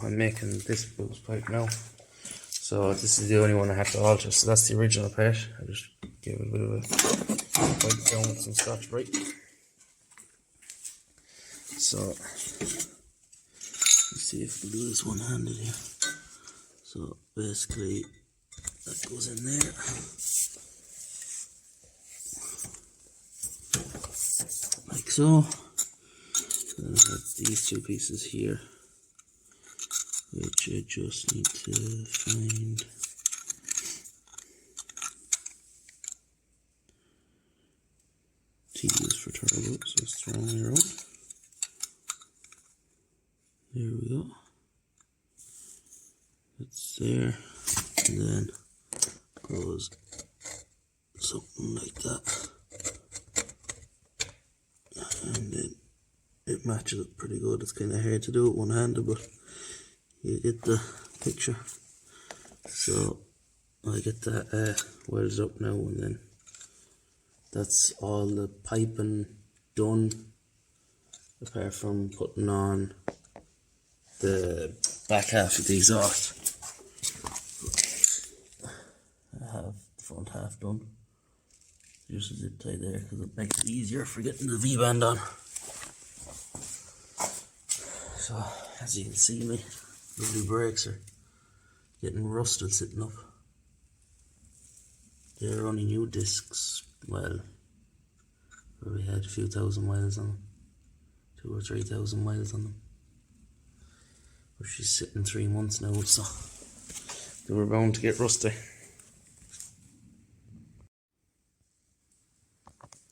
I'm making this boost pipe now. So this is the only one I have to alter. So that's the original part. I just gave it a bit of a wipe down with some Scotch-Brite. So let's see if we can do this one-handed here. So basically that goes in there. Like so. Then I have these two pieces here, which I just need to find. T is for turbo, so it's thrown there out. There we go. It's there, and then goes something like that, and then it matches up pretty good. It's kind of hard to do it one-handed, but you get the picture. So I get that welded up now, and then that's all the piping done, apart from putting on the back half of the exhaust. I have the front half done. Just a zip tie there because it makes it easier for getting the V-band on. So as you can see, my lovely brakes are getting rusted sitting up. They're only new discs. Well, we had a few thousand miles on them, 2,000 or 3,000 miles on them. But she's sitting 3 months now, so they were bound to get rusty.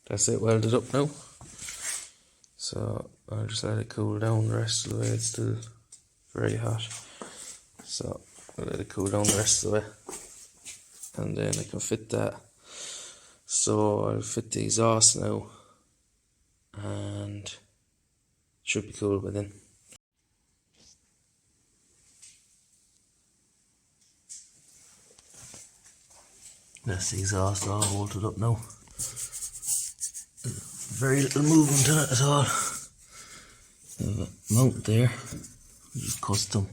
That's it welded up now. So I'll just let it cool down the rest of the way. It's still very hot, so I'll let it cool down the rest of the way, and then I can fit that. So I'll fit the exhaust now, and it should be cool by then. That's the exhaust all bolted up now. Very little movement in it at all. I have a mount there, which is custom,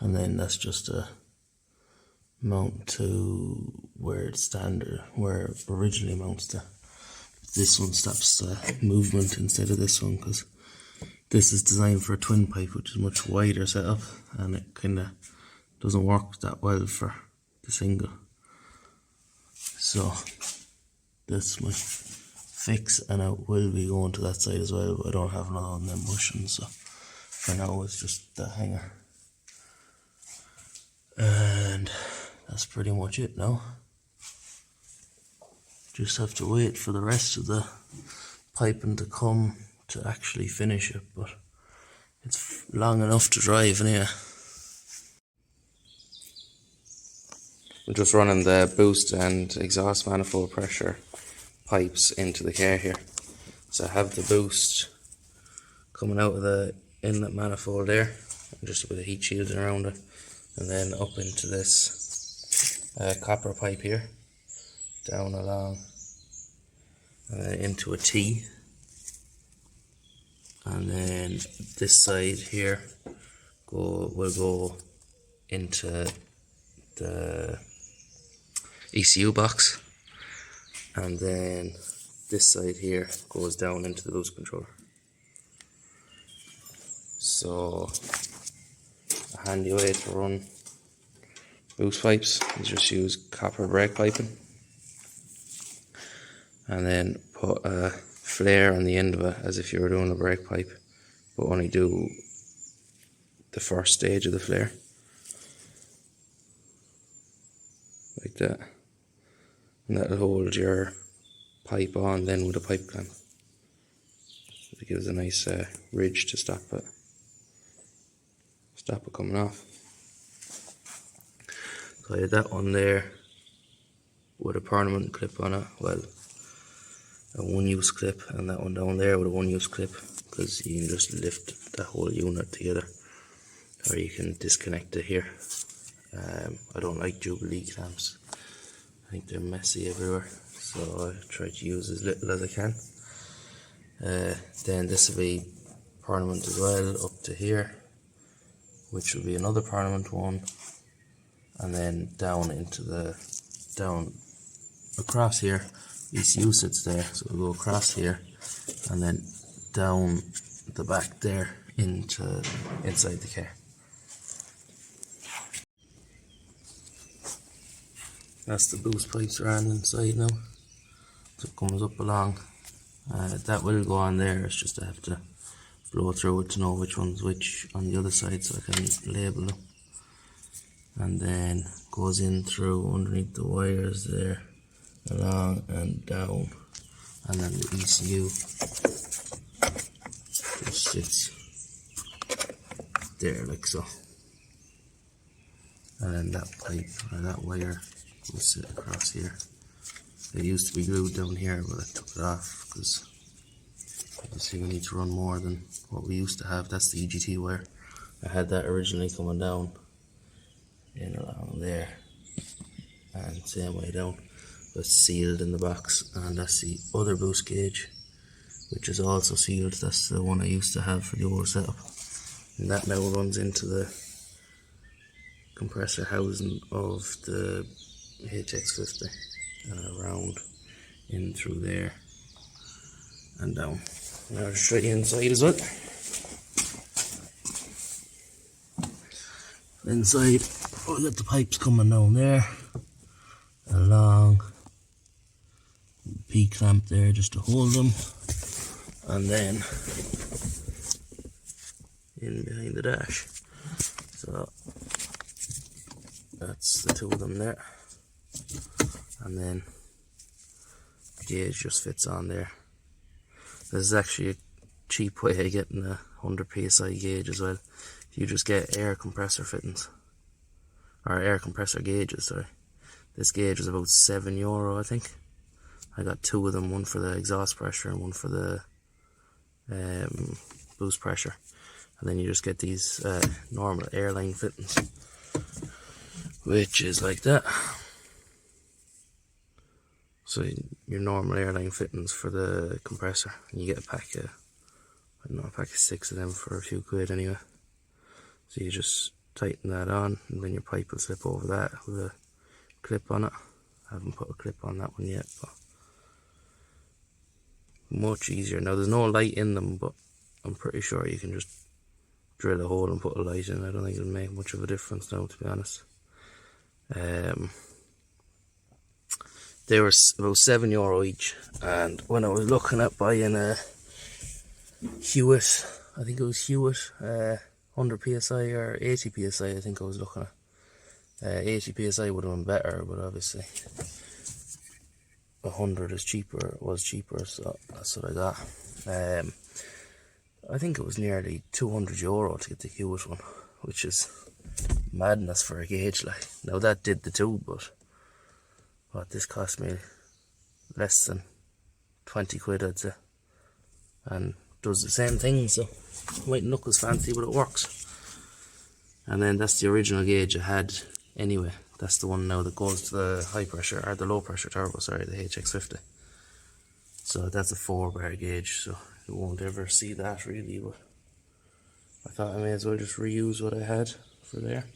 and then that's just a mount to where it's standard, where it originally mounts to. This one stops the movement instead of this one, because this is designed for a twin pipe, which is much wider setup, and it kind of doesn't work that well for the single. So that's my fix, and I will be going to that side as well, but I don't have another one of them bushings, so for now it's just the hanger. And that's pretty much it now. Just have to wait for the rest of the piping to come to actually finish it, but it's long enough to drive anyway. I'm just running the boost and exhaust manifold pressure pipes into the car here. So I have the boost coming out of the inlet manifold there, and just a bit of heat shielding around it, and then up into this copper pipe here, down along, and then into a T, and then this side here will go into the ECU box, and then this side here goes down into the boost controller. So a handy way to run boost pipes is just use copper brake piping, and then put a flare on the end of it as if you were doing a brake pipe, but only do the first stage of the flare, like that, and that'll hold your pipe on then with a pipe clamp. It gives a nice ridge to stop it coming off. So I had that one there with a permanent clip on it, well, a one-use clip, and that one down there with a one-use clip, because you can just lift the whole unit together, or you can disconnect it here. I don't like Jubilee clamps. I think they're messy everywhere, so I try to use as little as I can. Then this will be permanent as well up to here, which will be another permanent one, and then down into the, down across here, ECU sits there, so we'll go across here, and then down the back there into inside the car. That's the boost pipes around inside now, so it comes up along. That will go on there, it's just I have to blow through it to know which one's which on the other side so I can label them. And then goes in through underneath the wires there, along and down, and then the ECU just sits there like so. And then that pipe or that wire will sit across here. It used to be glued down here, but I took it off because obviously we need to run more than what we used to have. That's the EGT wire. I had that originally coming down in along there and same way down, but sealed in the box. And that's the other boost gauge, which is also sealed. That's the one I used to have for the old setup, and that now runs into the compressor housing of the HX50 and around in through there and down. Now I'll show you inside as well. Inside, we've got the pipes coming down there, along P clamp there just to hold them, and then in behind the dash. So that's the two of them there, and then the gauge just fits on there. This is actually a cheap way of getting a 100 psi gauge as well. You just get air compressor fittings, or air compressor gauges, sorry. This gauge is about €7 I think. I got two of them, one for the exhaust pressure and one for the boost pressure. And then you just get these normal airline fittings, which is like that. So your normal airline fittings for the compressor, and you get a pack of, I don't know, a pack of 6 of them for a few quid anyway. So you just tighten that on, and then your pipe will slip over that with a clip on it. I haven't put a clip on that one yet, but much easier. Now there's no light in them, but I'm pretty sure you can just drill a hole and put a light in. I don't think it'll make much of a difference now, to be honest. They were about €7 each, and when I was looking at buying a Hewitt, I think it was Hewitt, 100 psi or 80 psi, I think I was looking at. 80 psi would have been better, but obviously 100 is cheaper, was cheaper, so that's what I got. I think it was nearly €200 to get the Hewitt one, which is madness for a gauge. Like, now that did the two, but what, this cost me less than 20 quid, I'd say, and does the same thing, so it mightn't look as fancy, but it works. And then that's the original gauge I had anyway. That's the one now that goes to the high pressure, or the low pressure turbo, sorry, the HX50. So that's a 4-bar gauge, so you won't ever see that really, but I thought I may as well just reuse what I had for there.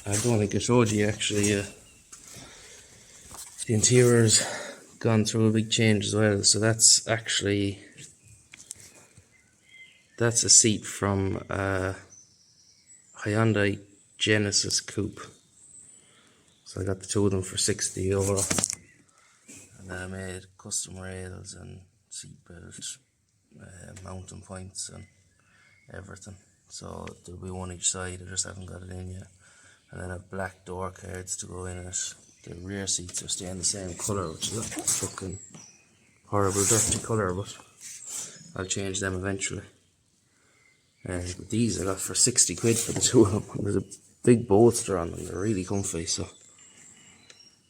I don't think I showed you actually, the interior's gone through a big change as well. So that's actually, that's a seat from Hyundai Genesis Coupe. So I got the two of them for €60, and I made custom rails and seat belt, mounting points and everything. So there'll be one each side, I just haven't got it in yet. And then I have black door cards to go in it. The rear seats are staying the same colour, which is a fucking horrible dirty colour, but I'll change them eventually. But these I got for 60 quid for the two of them. There's a big bolster on them, they're really comfy, so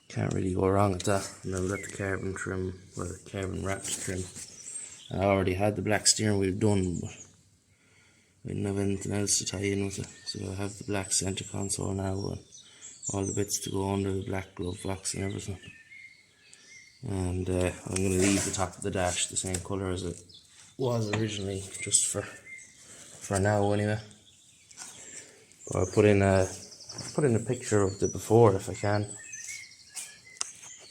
can't really go wrong with that. And then we've got the carbon trim, well, the carbon wrapped trim. I already had the black steering wheel done, but I didn't have anything else to tie in with it. So I have the black centre console now, and all the bits to go under, the black glove box and everything. And I'm going to leave the top of the dash the same colour as it was originally just for now anyway. But I'll put in a picture of the before if I can.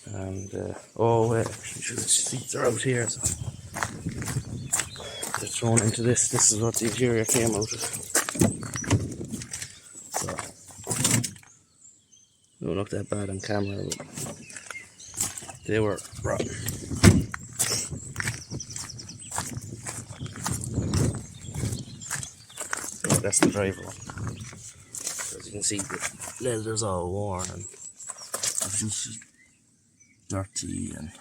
And oh wait, actually the seats are out here, so they're thrown into this. This is what the interior came out of. So they don't look that bad on camera, but they were rotten. So that's the driver one. As you can see, the leather's all worn and it's just dirty, and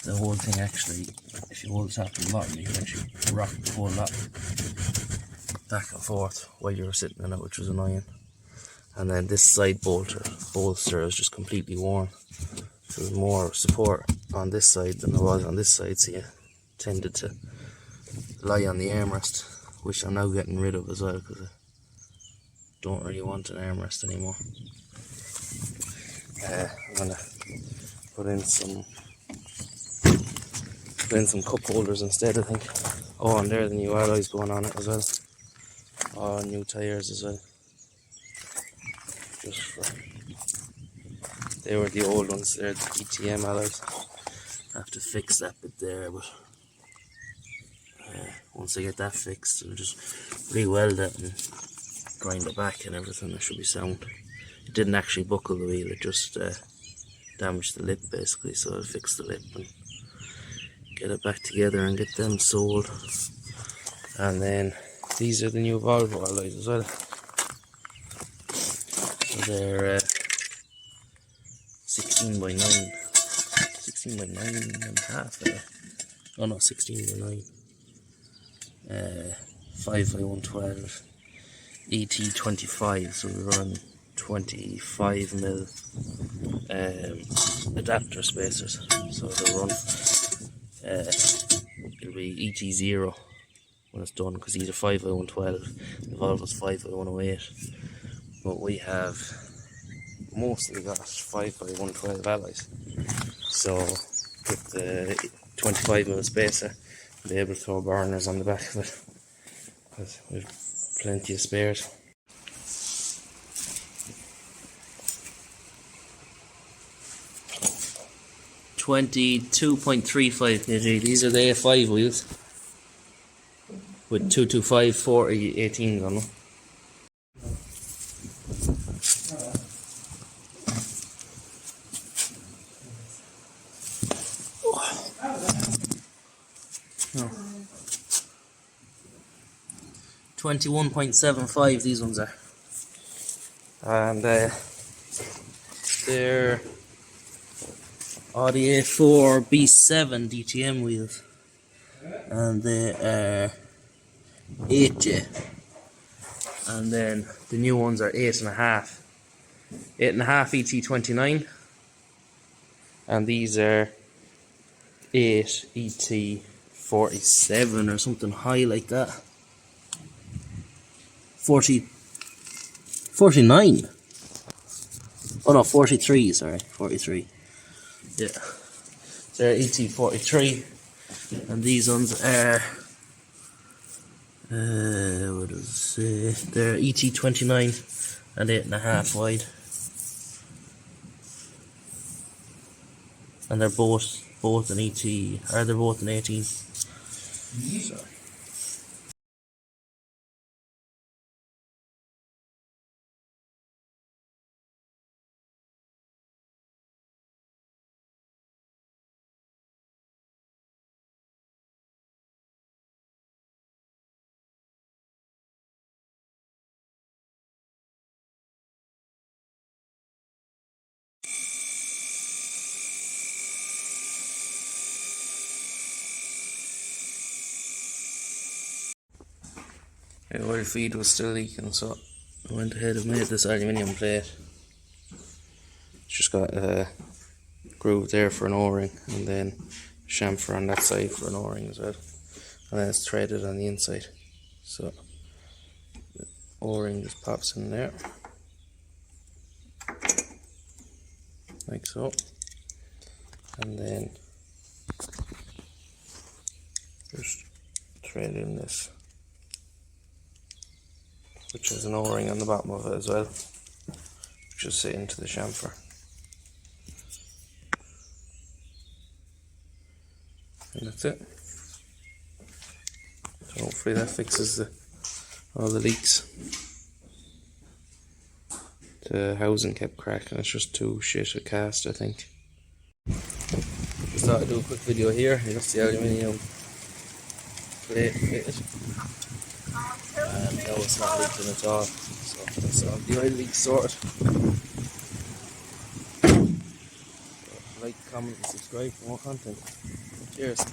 the whole thing actually, if you hold the top and bottom, you can actually rock the whole lot back and forth while you were sitting in it, which was annoying. And then this side bolster is just completely worn. So there's more support on this side than there was on this side, so you tended to lie on the armrest, which I'm now getting rid of as well because I don't really want an armrest anymore. I'm gonna put in some cup holders instead, I think. Oh, and there are the new alloys going on it as well. Oh, new tyres as well. They were the old ones, they're the ETM alloys. I have to fix that bit there, but once I get that fixed, I'll just re-weld it and grind it back and everything. It should be sound. It didn't actually buckle the wheel, it just damaged the lip basically, so I'll fix the lip and get it back together and get them sold. And then these are the new Volvo alloys as well. So they're 16 by 9 and a half. Oh no, 16 by 9. 5 by 112 ET25, so we run 25mm adapter spacers, so they'll run it'll be ET0 when it's done, because these are 5 by 112, the Volvo's 5 by 108, but we have mostly got 5 by 112 alloys, so with the 25mm spacer we'll be able to throw burners on the back of it, because we've plenty of spares. $22.35 kg. These are the A5 wheels with 225 40 18s on them. No. 21.75 these ones are, and they're the A4 B7 DTM wheels, and they are 8J, and then the new ones are 8.5 ET29, and these are 8 ET47 or something high like that. 49. Oh no, 43, sorry, 43. Yeah. They're ET43, and these ones are what does it say? They're ET29 and 8.5 wide. And they're both an ET, or they're both an 18. So. The oil feed was still leaking, so I went ahead and made this aluminium plate. It's just got a groove there for an O-ring, and then a chamfer on that side for an O-ring as well, and then it's threaded on the inside, so the O-ring just pops in there like so, and then Just thread in this, which has an O-ring on the bottom of it as well, just sit into the chamfer. And that's it. So hopefully that fixes all the leaks. The housing kept cracking, it's just too shit a cast, I think. Just thought I'd do a quick video here. You see the aluminium plate fitted. And now it's not leaking at all. So that's all the oil leaks sorted. So like, comment and subscribe for more content. Cheers.